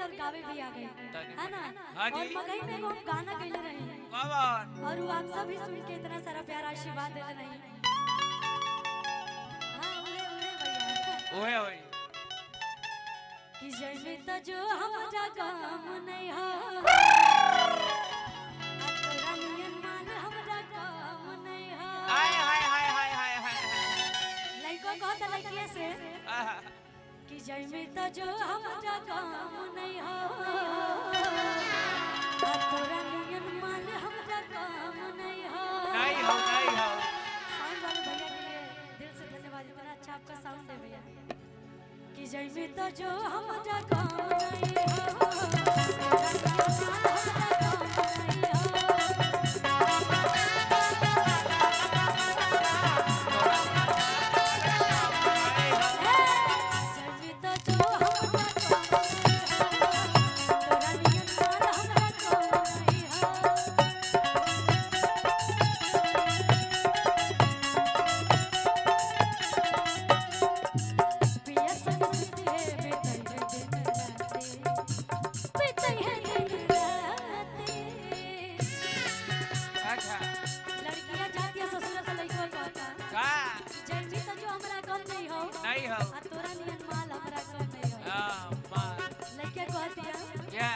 और गावे भी आ गए है ना। हाँ और जी। मगई में एगो हम गाना गैले रही कौन और वो आप सभी सुन के इतना सारा प्यार आशीर्वाद देले नहीं। हाँ उहे भैया ओए ओए कि जय में तो जो हमारा काम नहीं हो तोरा नियन मान हमरा काम नहीं हो। हाय हाय हाय हाय हाय हाय लइको कहता लइकिया से कि जय में तो जो हमारा काम नहीं हो तोरा नियन मान हमरा काम नहीं हो। नहीं हो नहीं हो। साउंड वाले भैया के लिए दिल से धन्यवाद, इतना अच्छा आपका साउंड है भैया। कि जय में तो जो हमारा काम नहीं हो तोरा नियन मान हमरा काम नहीं हो। तोरा नियन माल हमरा कम नहीं हो। हाँ मार लइका कह दिया क्या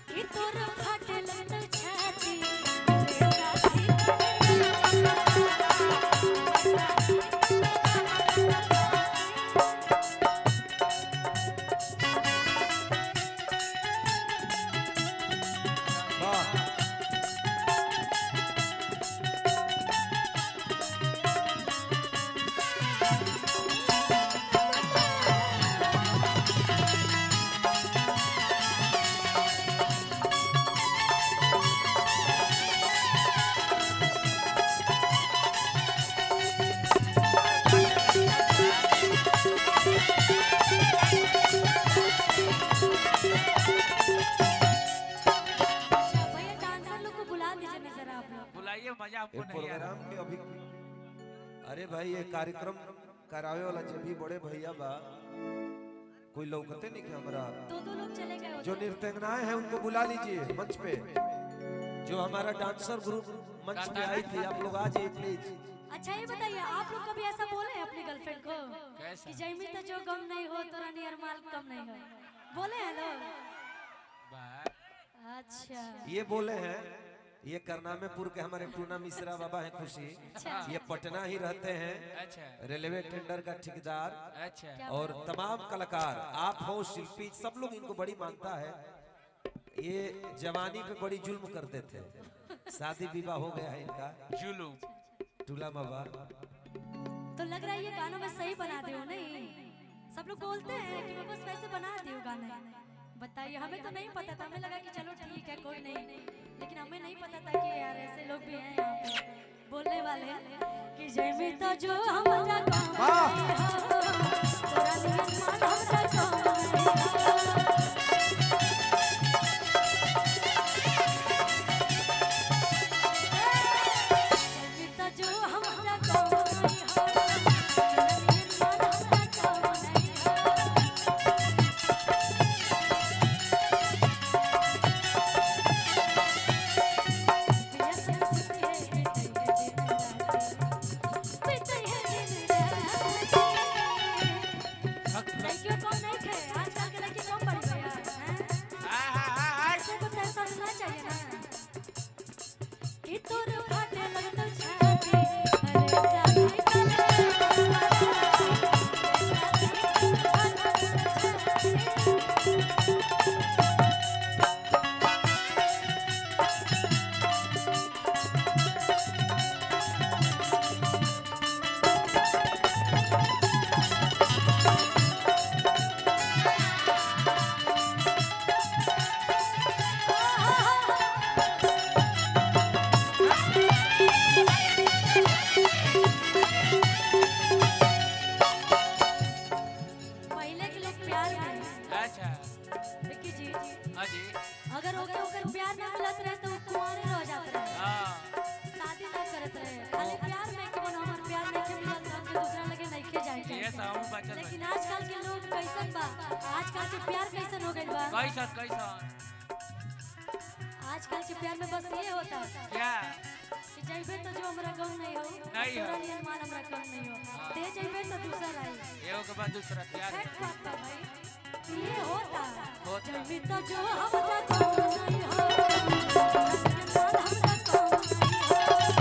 कि तोर फाटे लगल छाती रे साथी बुलाइए मजा आपको नहीं आ प्रोग्राम के अभी अरे भाई ये कार्यक्रम करावे वाला जो भी बड़े भैया बा कोई लौकते नहीं कि हमारा दो लोग चले गए जो नृत्यंगनाएं हैं उनको बुला लीजिए मंच पे। जो हमारा डांसर ग्रुप मंच पे आई थी आप लोग आ जाइए प्लीज। अच्छा ये बताइए आप लोग कभी ऐसा बोले हैं अपनी गर्लफ्रेंड को कैसा? कि जय में तो जो गम नहीं हो तोरा नियर माल कम नहीं हो, बोले हैं लोग? अच्छा ये बोले हैं ये करनामेपुर के हमारे टूना मिश्रा बाबा हैं खुशी, ये पटना ही रहते हैं। अच्छा रेलवे टेंडर का ठेकेदार अच्छा और तमाम कलाकार आप हो शिल्पी सब लोग इनको बड़ी मानता है। ये जवानी पे बड़ी जुल्म करते थे, शादी विवाह हो गया है इनका जुलूम टूला बाबा। तो लग रहा है ये गाना मैं सही बना दी हूँ नहीं? सब लोग बोलते हैं कि मैं बस वैसे बना दी हूँ गाना। बताइए हमें तो नहीं पता था, हमें लगा कि चलो ठीक है कोई नहीं, लेकिन हमें नहीं पता था कि यार ऐसे लोग भी हैं यहाँ पे बोलने वाले कि जय में तो जो हमारा काम नहीं हो तोरा नियन माल हमरा काम नहीं हो। जय में तो जो हमारा काम नहीं हो तोरा नियन माल हमरा काम नहीं हो। लेकिन आजकल के लोग कैसे बात बा आजकल के प्यार कैसन हो गइल बा कैसन कैसन आजकल के प्यार में बस ये होता क्या कि जइबे तो जो हमरा गम नहीं हो नहीं हो। तोरा नियन मान हमरा कम नहीं हो दे जइबे तो दूसरा आई एगो के बाद दूसरा प्यार हेड बात बा भाई ये होता होता। जइबे तो जो हमरा कम नहीं हो तोरा नियन मान हमरा कम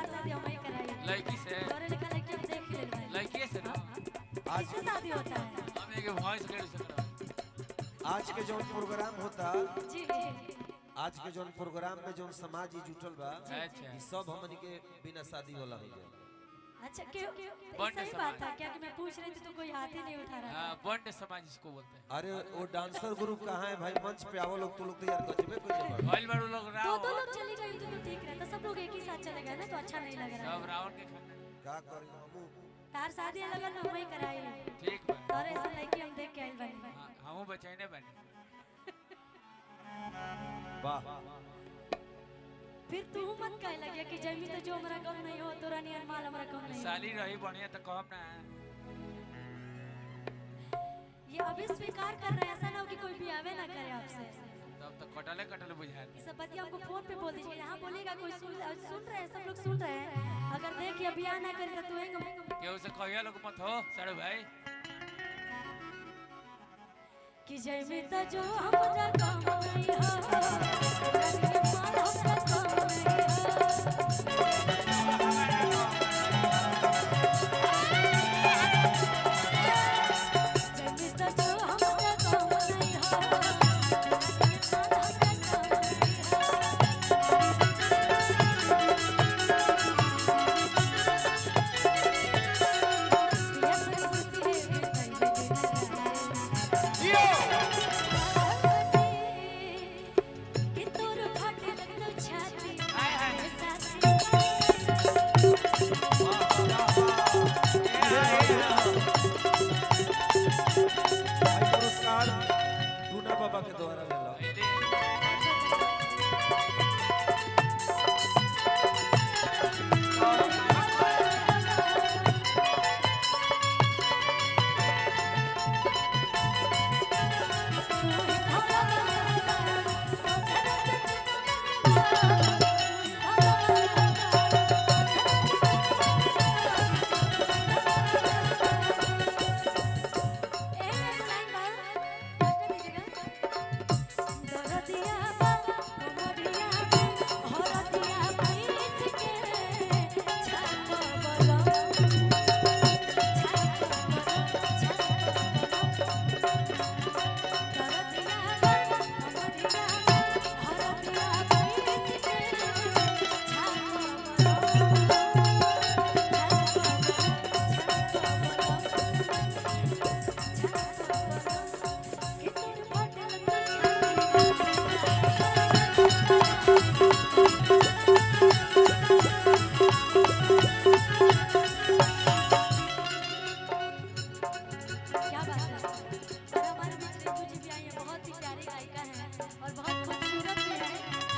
लड़की से लड़की से ना शादी होता है हम एक वॉइस कर सकते आज के जो प्रोग्राम होता जी जी आज के जो प्रोग्राम में जो समाज ही जुटल बा अच्छा। ई सब हमन के बिना शादी वाला हो जाए। अच्छा क्यों बंद सही समाज। बात था क्या कि मैं पूछ रही थी तो कोई हाथ ही नहीं उठा रहा हां बंड समाज इसको बोलते हैं अरे वो डांसर ग्रुप कहाँ है भाई? मंच पे आओ लोग, तो लोग तो यार गजबे गजब ऑयल बारू लोग तो राव दो लोग चली गई तो ठीक रहता सब लोग एक ही साथ चले गए ना तो अच्छा नहीं लग रहा सब रावण के खाना का करी हमू तार शादी अलग अलग वही कराई ठीक बा और ऐसा लड़की हम देख के आइल बनी हमहू बचाइने बने वाह फिर तू मत कह लगे कि जमी तो जो हमरा कम नहीं हो तोरा नियन माल हमरा कम नहीं हो। साली रही बढ़िया तो कहब ना ये अभी स्वीकार कर रहे हैं ऐसा ना हो कि कोई भी आवे ना करे आपसे तब तो कटले कटले बुझाते ये सब बतिया हमको फोन पे बोल दीजिए यहाँ बोलेगा कोई सुन रहे हैं सब लोग सुन रहे हैं अगर देख ये बियाह ना करे तो तू केहू से कहिया लोग मत हो साड़ू भाई कि जमी तो जो हमरा कम नहीं हो तोरा नियन माल हमरा कम नहीं हो जमी तो जो हमरा कम नहीं हो तोरा नियन माल हमरा कम नहीं हो ये सुनती है कि तोर फाटे लगलो छाती हाय हाय पुरस्कार दूना बाबा के द्वारा ले लो। क्या बात है और हमारे बीच में तुझे भी आई है बहुत ही प्यारी गायिका है और बहुत खूबसूरत भी है